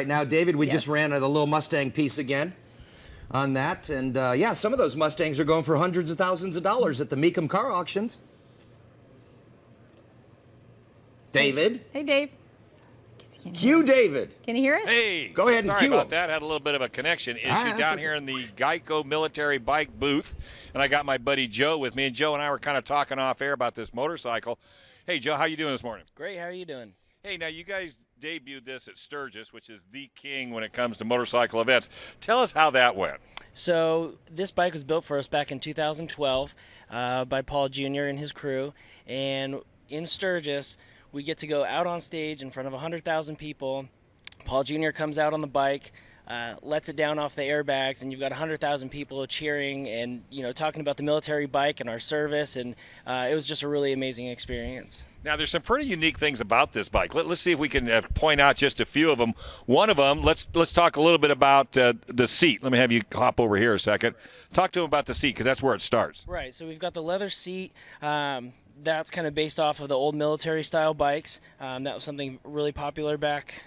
Right now, David, we Yes. just ran the little Mustang piece again on that. And yeah, some of those Mustangs are going for hundreds of thousands of dollars at the Mecum car auctions. David? Hey, Dave. Cue David. Can you hear us? Hey, Go ahead and sorry cue about him. that. Had a little bit of a connection issue that's down okay. here in the GEICO military bike booth, and I got my buddy Joe with me. And Joe and I were kind of talking off air about this motorcycle. Hey, Joe, how you doing this morning? Great. How are you doing? Hey, now you guys debuted this at Sturgis, which is the king when it comes to motorcycle events. Tell us how that went. So this bike was built for us back in 2012 by Paul Jr. and his crew, and in Sturgis we get to go out on stage in front of 100,000 people. Paul Jr. comes out on the bike, lets it down off the airbags, and you've got 100,000 people cheering and talking about the military bike and our service, and it was just a really amazing experience. Now, there's some pretty unique things about this bike. Let's see if we can point out just a few of them. One of them, let's talk a little bit about the seat. Let me have you hop over here a second. Talk to him about the seat, because that's where it starts. Right, so we've got the leather seat. That's kind of based off of the old military-style bikes. That was something really popular back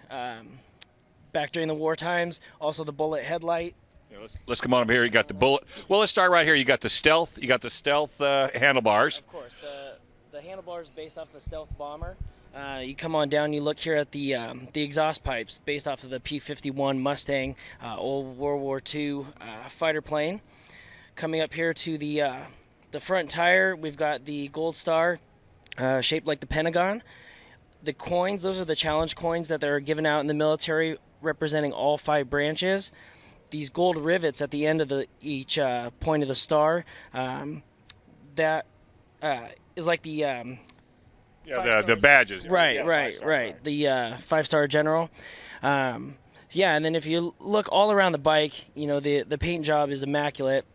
during the war times. Also, the bullet headlight. Yeah, let's come on up here. You got the bullet. Well, let's start right here. You got the stealth. You got the stealth handlebars. Of course, the handlebars based off the Stealth Bomber. You come on down, you look here at the exhaust pipes based off of the P-51 Mustang, old World War II fighter plane. Coming up here to the front tire, we've got the Gold Star shaped like the Pentagon. The coins, those are the challenge coins that are given out in the military, representing all 5 branches. These gold rivets at the end of each point of the star, that is like the The badges. right, Yeah, right, five-star, right. The 5-star general. Yeah, and then if you look all around the bike, the paint job is immaculate.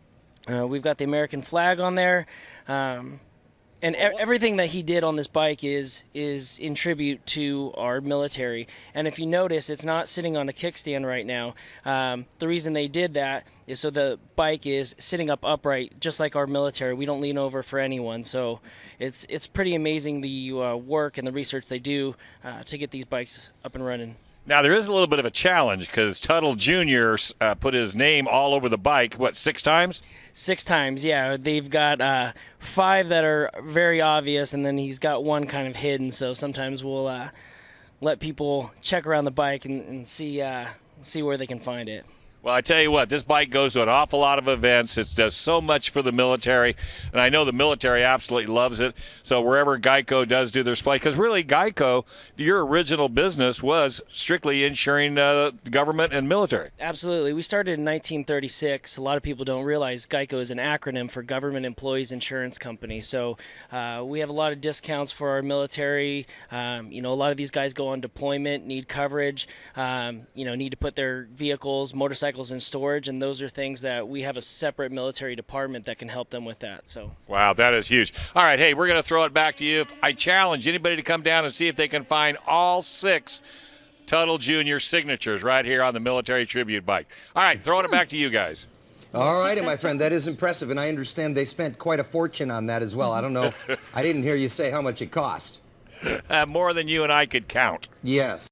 We've got the American flag on there, and everything that he did on this bike is in tribute to our military. And if you notice, it's not sitting on a kickstand right now. The reason they did that is so the bike is sitting up upright, just like our military. We don't lean over for anyone. So it's pretty amazing the work and the research they do to get these bikes up and running. Now, there is a little bit of a challenge because Tuttle Jr. Put his name all over the bike, 6 times? 6 times, yeah. They've got 5 that are very obvious, and then he's got 1 kind of hidden. So sometimes we'll let people check around the bike and see where they can find it. Well, I tell you what, this bike goes to an awful lot of events. It does so much for the military, and I know the military absolutely loves it. So wherever GEICO does do their display, because really GEICO, your original business was strictly insuring government and military. Absolutely. We started in 1936. A lot of people don't realize GEICO is an acronym for Government Employees Insurance Company. So we have a lot of discounts for our military. A lot of these guys go on deployment, need coverage, need to put their vehicles, motorcycles in storage, and those are things that we have a separate military department that can help them with that. So Wow, that is huge. All right, hey, we're going to throw it back to you. I challenge anybody to come down and see if they can find all 6 Tuttle Jr. signatures right here on the military tribute bike. All right, throwing it back to you guys. All righty, my friend. That is impressive, and I understand they spent quite a fortune on that as well. I don't know. I didn't hear you say how much it cost. More than you and I could count. Yes.